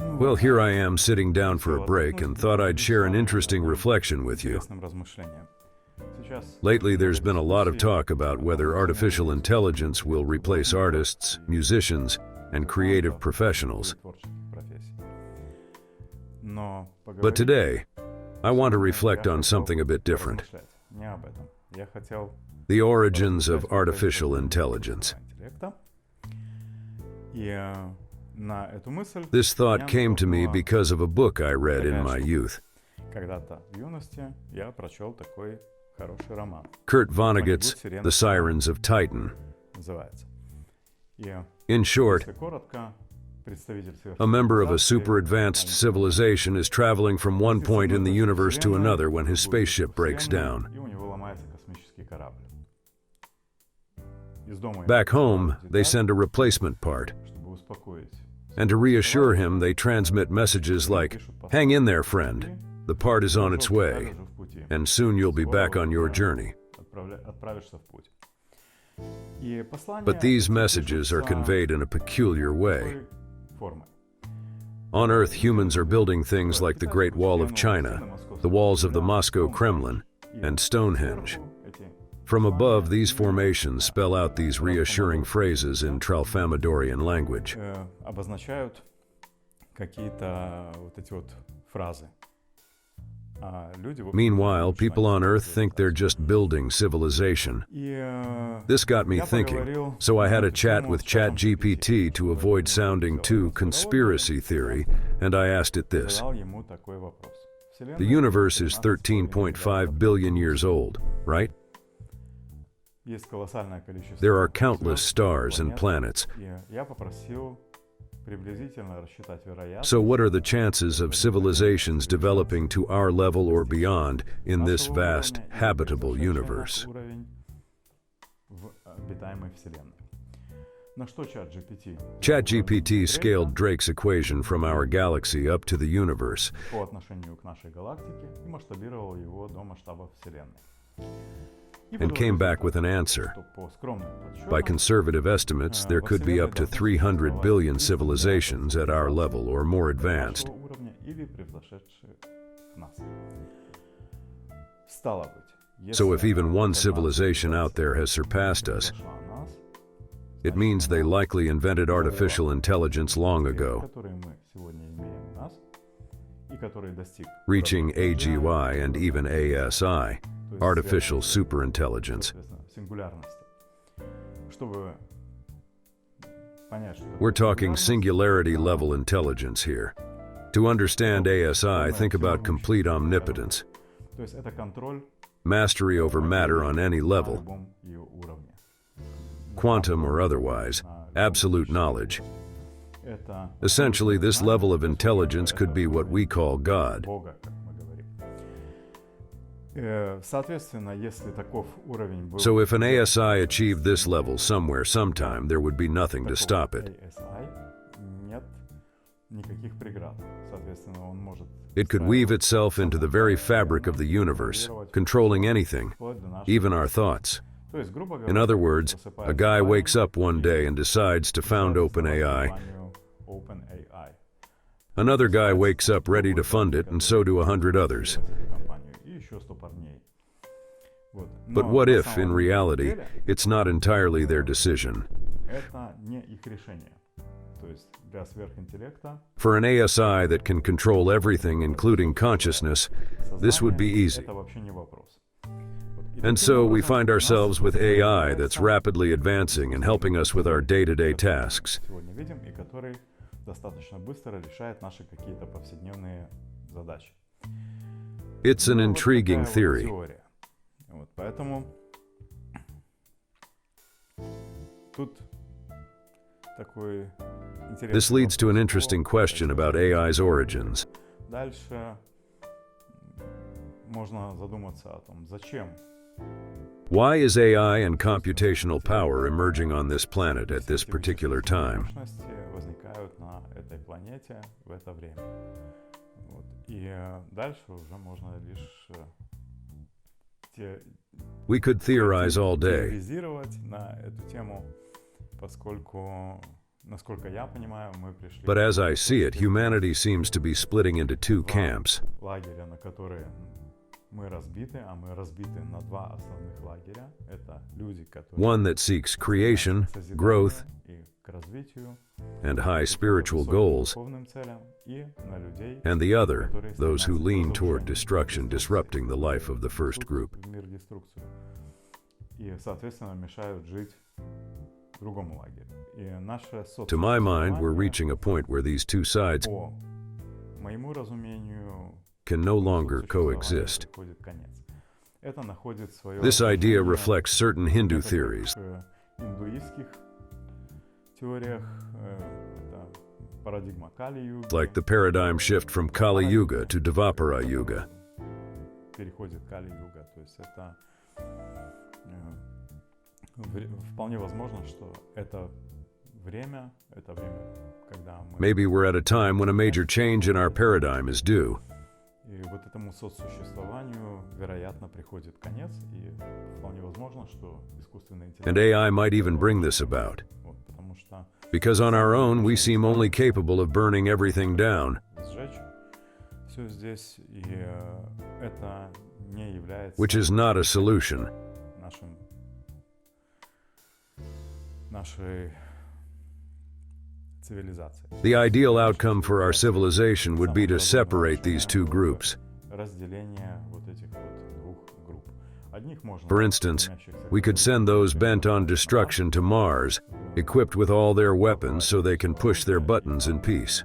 Well, here I am sitting down for a break and thought I'd share an interesting reflection with you. Lately, there's been a lot of talk about whether artificial intelligence will replace artists, musicians, and creative professionals. But today, I want to reflect on something a bit different. The origins of artificial intelligence. This thought came to me because of a book I read in my youth. Kurt Vonnegut's The Sirens of Titan. In short, a member of a super-advanced civilization is traveling from one point in the universe to another when his spaceship breaks down. Back home, they send a replacement part. And to reassure him, they transmit messages like, "Hang in there, friend. The part is on its way, and soon you'll be back on your journey." But these messages are conveyed in a peculiar way. On Earth, humans are building things like the Great Wall of China, the walls of the Moscow Kremlin, and Stonehenge. From above, these formations spell out these reassuring phrases in Tralfamadorian language. Meanwhile, people on Earth think they're just building civilization. This got me thinking, so I had a chat with ChatGPT to avoid sounding too conspiracy theory, and I asked it this. The universe is 13.5 billion years old, right? There are countless stars and planets. So what are the chances of civilizations developing to our level or beyond in this vast, habitable universe? ChatGPT scaled Drake's equation from our galaxy up to the universe. And came back with an answer. By conservative estimates, there could be up to 300 billion civilizations at our level or more advanced. So if even one civilization out there has surpassed us, it means they likely invented artificial intelligence long ago, reaching AGI and even ASI. Artificial superintelligence. We're talking singularity-level intelligence here. To understand ASI, think about complete omnipotence, mastery over matter on any level, quantum or otherwise, absolute knowledge. Essentially, this level of intelligence could be what we call God. So if an ASI achieved this level somewhere, sometime, there would be nothing to stop it. It could weave itself into the very fabric of the universe, controlling anything, even our thoughts. In other words, a guy wakes up one day and decides to found OpenAI. Another guy wakes up ready to fund it, and so do 100 others. But what if, in reality, it's not entirely their decision? For an ASI that can control everything, including consciousness, this would be easy. And so we find ourselves with AI that's rapidly advancing and helping us with our day-to-day tasks. It's an intriguing theory. This leads to an interesting question about AI's origins. Why is AI and computational power emerging on this planet at this particular time? We could theorize all day. But as I see it, humanity seems to be splitting into two camps. One that seeks creation, growth, and high spiritual goals, and the other, those who lean toward destruction, disrupting the life of the first group. To my mind, we're reaching a point where these two sides can no longer coexist. This idea reflects certain Hindu theories, like the paradigm shift from Kali Yuga to Dvapara Yuga. Maybe we're at a time when a major change in our paradigm is due. And AI might even bring this about. Because on our own, we seem only capable of burning everything down. Which is not a solution. The ideal outcome for our civilization would be to separate these two groups. For instance, we could send those bent on destruction to Mars, equipped with all their weapons so they can push their buttons in peace.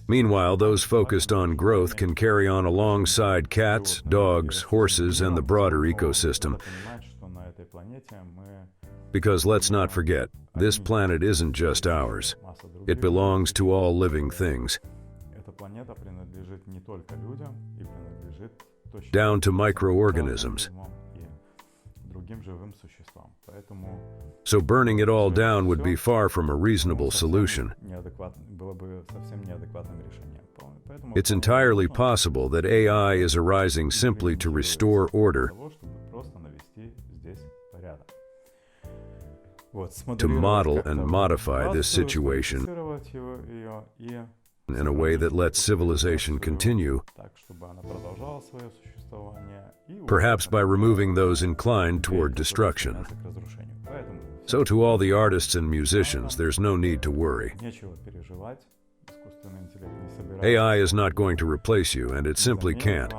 Meanwhile, those focused on growth can carry on alongside cats, dogs, horses, and the broader ecosystem. Because let's not forget, this planet isn't just ours. It belongs to all living things, down to microorganisms. So burning it all down would be far from a reasonable solution. It's entirely possible that AI is arising simply to restore order, to model and modify this situation in a way that lets civilization continue, perhaps by removing those inclined toward destruction. So to all the artists and musicians, there's no need to worry. AI is not going to replace you, and it simply can't.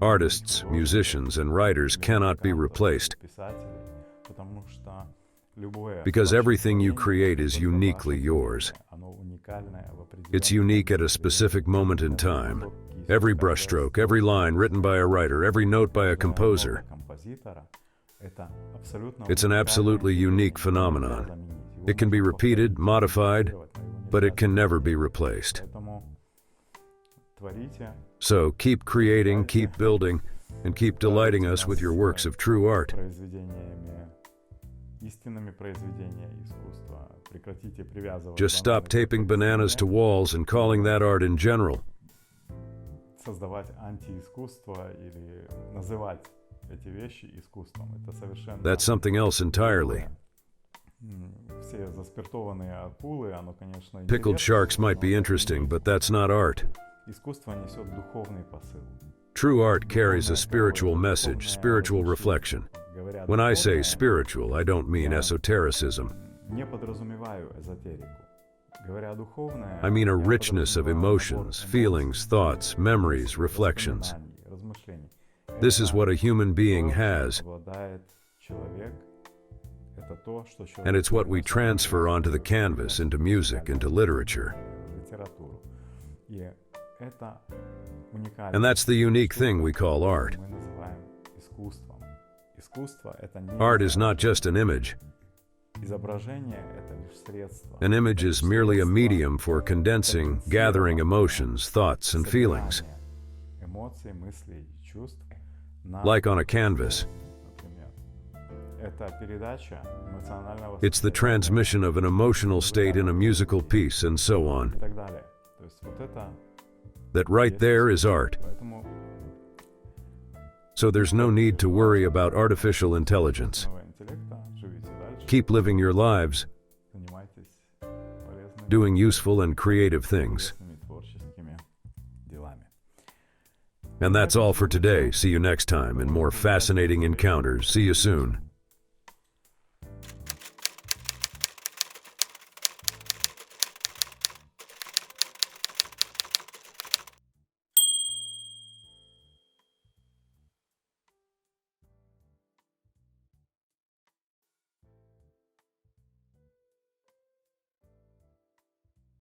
Artists, musicians, and writers cannot be replaced, because everything you create is uniquely yours. It's unique at a specific moment in time. Every brushstroke, every line written by a writer, every note by a composer. It's an absolutely unique phenomenon. It can be repeated, modified, but it can never be replaced. So keep creating, keep building, and keep delighting us with your works of true art. Just stop taping bananas to walls and calling that art in general. That's something else entirely. Pickled sharks might be interesting, but that's not art. True art carries a spiritual message, spiritual reflection. When I say spiritual, I don't mean esotericism. I mean a richness of emotions, feelings, thoughts, memories, reflections. This is what a human being has, and it's what we transfer onto the canvas, into music, into literature. And that's the unique thing we call art. Art is not just an image. An image is merely a medium for condensing, gathering emotions, thoughts, and feelings. Like on a canvas. It's the transmission of an emotional state in a musical piece, and so on. That right there is art. So there's no need to worry about artificial intelligence. Keep living your lives, doing useful and creative things. And that's all for today. See you next time in more fascinating encounters. See you soon.